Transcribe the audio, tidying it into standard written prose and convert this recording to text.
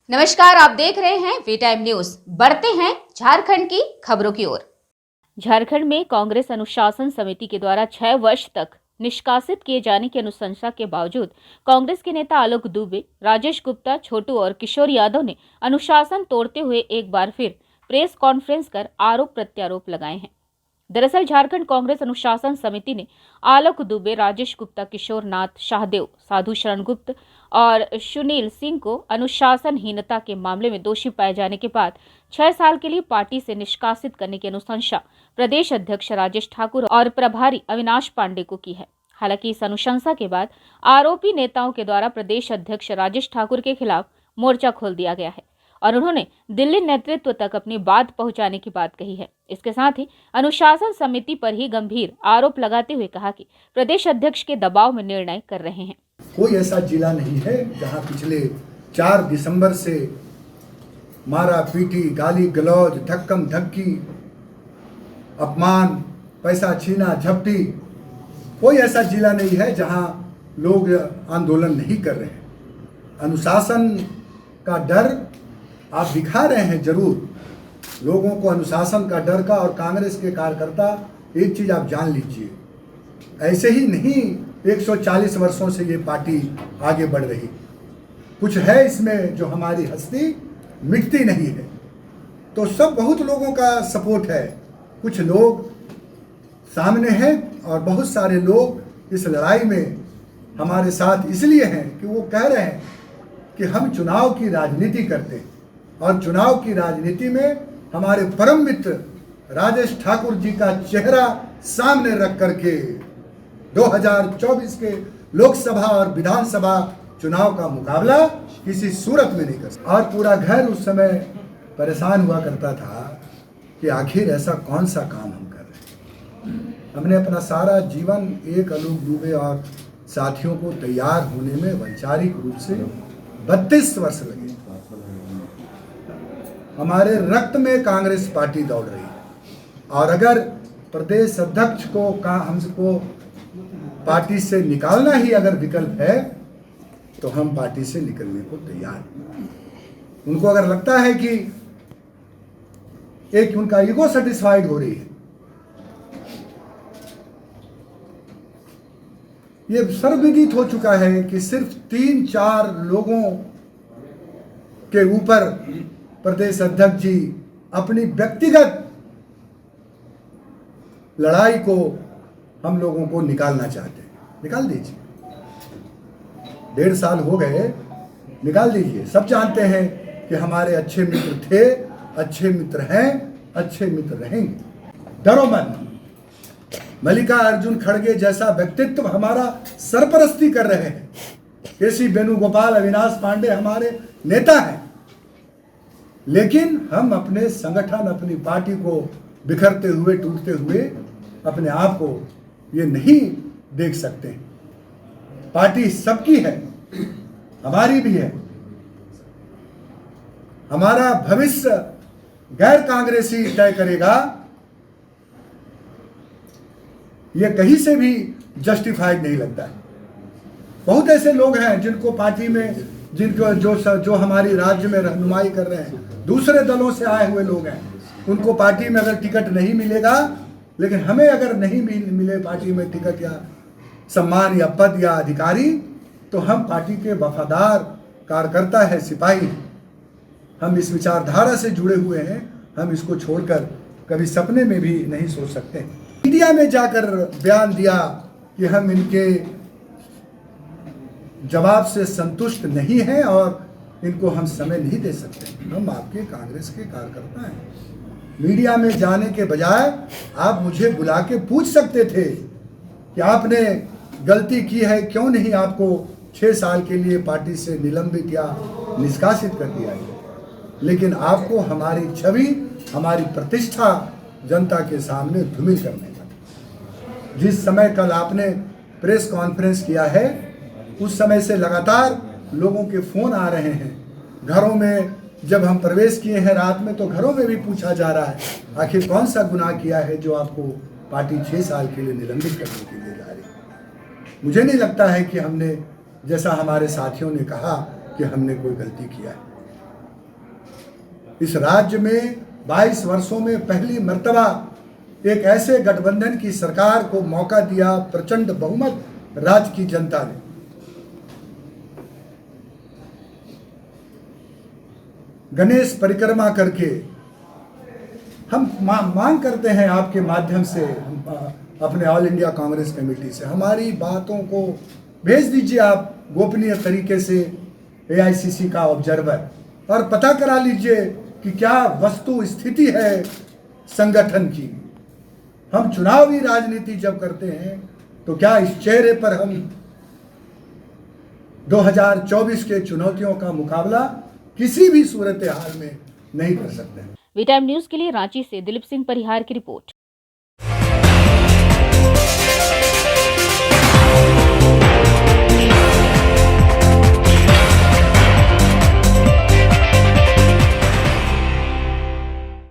नमस्कार, आप देख रहे हैं वी टाइम न्यूज। बढ़ते हैं झारखंड की खबरों की ओर। झारखंड में कांग्रेस अनुशासन समिति के द्वारा 6 वर्ष तक निष्कासित किए जाने की अनुशंसा के बावजूद कांग्रेस के नेता आलोक दुबे, राजेश गुप्ता, छोटू और किशोर यादव ने अनुशासन तोड़ते हुए एक बार फिर प्रेस कॉन्फ्रेंस कर आरोप प्रत्यारोप लगाए हैं। दरअसल झारखंड कांग्रेस अनुशासन समिति ने आलोक दुबे, राजेश गुप्ता, किशोर नाथ शाहदेव, साधु शरण गुप्त और सुनील सिंह को अनुशासनहीनता के मामले में दोषी पाए जाने के बाद 6 साल के लिए पार्टी से निष्कासित करने की अनुशंसा प्रदेश अध्यक्ष राजेश ठाकुर और प्रभारी अविनाश पांडे को की है। हालांकि इस अनुशंसा के बाद आरोपी नेताओं के द्वारा प्रदेश अध्यक्ष राजेश ठाकुर के खिलाफ मोर्चा खोल दिया गया है और उन्होंने दिल्ली नेतृत्व तक अपनी बात पहुंचाने की बात कही है। इसके साथ ही अनुशासन समिति पर ही गंभीर आरोप लगाते हुए कहा कि प्रदेश अध्यक्ष के दबाव में निर्णय कर रहे हैं। कोई ऐसा जिला नहीं है जहां पिछले 4 दिसंबर से मारा पीटी, गाली गलौज, धक्कम धक्की, अपमान, पैसा छीना, झपटी, कोई ऐसा जिला नहीं है जहां लोग आंदोलन नहीं कर रहे हैं। अनुशासन का डर आप दिखा रहे हैं जरूर लोगों को, अनुशासन का डर का। और कांग्रेस के कार्यकर्ता एक चीज आप जान लीजिए, ऐसे ही नहीं 140 वर्षों से ये पार्टी आगे बढ़ रही, कुछ है इसमें जो हमारी हस्ती मिटती नहीं है। तो सब बहुत लोगों का सपोर्ट है, कुछ लोग सामने हैं और बहुत सारे लोग इस लड़ाई में हमारे साथ इसलिए हैं कि वो कह रहे हैं कि हम चुनाव की राजनीति करते हैं और चुनाव की राजनीति में हमारे परम मित्र राजेश ठाकुर जी का चेहरा सामने रख करके 2024 के लोकसभा और विधानसभा चुनाव का मुकाबला किसी सूरत में नहीं कर सकता। और पूरा घर उस समय परेशान हुआ करता था कि आखिर ऐसा कौन सा काम हम कर रहे हैं। हमने अपना सारा जीवन एक आलोक दुबे और साथियों को तैयार होने में वैचारिक रूप से 32 वर्ष लगे। हमारे रक्त में कांग्रेस पार्टी दौड़ रही है और अगर प्रदेश अध्यक्ष को हमको पार्टी से निकालना ही अगर विकल्प है तो हम पार्टी से निकलने को तैयार हैं। उनको अगर लगता है कि एक उनका ईगो सेटिस्फाइड हो रही है, ये सर्वविदित हो चुका है कि सिर्फ 3-4 लोगों के ऊपर प्रदेश अध्यक्ष जी अपनी व्यक्तिगत लड़ाई को हम लोगों को निकालना चाहते हैं। निकाल दीजिए, 1.5 साल हो गए, निकाल दीजिए। सब जानते हैं कि हमारे अच्छे मित्र थे, अच्छे मित्र हैं, अच्छे मित्र रहेंगे। डरो मत। मल्लिकार्जुन खड़गे जैसा व्यक्तित्व हमारा सरपरस्ती कर रहे हैं। केसी वेणुगोपाल, अविनाश पांडे हमारे नेता हैं, लेकिन हम अपने संगठन, अपनी पार्टी को बिखरते हुए, टूटते हुए अपने आप को ये नहीं देख सकते। पार्टी सबकी है, हमारी भी है। हमारा भविष्य गैर कांग्रेसी तय करेगा, ये कहीं से भी जस्टिफाइड नहीं लगता है। बहुत ऐसे लोग हैं जिनको पार्टी में, जिनको जो हमारी राज्य में रहनुमाई कर रहे हैं, दूसरे दलों से आए हुए लोग हैं, उनको पार्टी में अगर टिकट नहीं मिलेगा, लेकिन हमें अगर नहीं मिले पार्टी में टिकट या सम्मान या पद या अधिकारी, तो हम पार्टी के वफादार कार्यकर्ता है, सिपाही, हम इस विचारधारा से जुड़े हुए हैं। हम इसको छोड़कर कभी सपने में भी नहीं सोच सकते। मीडिया में जाकर बयान दिया कि हम इनके जवाब से संतुष्ट नहीं हैं और इनको हम समय नहीं दे सकते। हम आपके कांग्रेस के कार्यकर्ता हैं। मीडिया में जाने के बजाय आप मुझे बुला के पूछ सकते थे कि आपने गलती की है, क्यों नहीं आपको 6 साल के लिए पार्टी से निलंबित या निष्कासित कर दिया है। लेकिन आपको हमारी छवि, हमारी प्रतिष्ठा जनता के सामने धूमिल करने का। जिस समय कल आपने प्रेस कॉन्फ्रेंस किया है, उस समय से लगातार लोगों के फोन आ रहे हैं। घरों में जब हम प्रवेश किए हैं रात में, तो घरों में भी पूछा जा रहा है आखिर कौन सा गुनाह किया है जो आपको पार्टी 6 साल के लिए निलंबित करने के लिए जा रही है। मुझे नहीं लगता है कि हमने, जैसा हमारे साथियों ने कहा, कि हमने कोई गलती किया है। इस राज्य में 22 वर्षों में पहली मर्तबा एक ऐसे गठबंधन की सरकार को मौका दिया, प्रचंड बहुमत राज्य की जनता ने। गणेश परिक्रमा करके हम मांग करते हैं आपके माध्यम से, अपने ऑल इंडिया कांग्रेस कमेटी से, हमारी बातों को भेज दीजिए आप गोपनीय तरीके से AICC का ऑब्जर्वर, और पता करा लीजिए कि क्या वस्तु स्थिति है संगठन की। हम चुनावी राजनीति जब करते हैं तो क्या इस चेहरे पर हम 2024 के चुनौतियों का मुकाबला किसी भी सूरत हाल में नहीं कर सकते। वी टाइम न्यूज के लिए रांची से दिलीप सिंह परिहार की रिपोर्ट।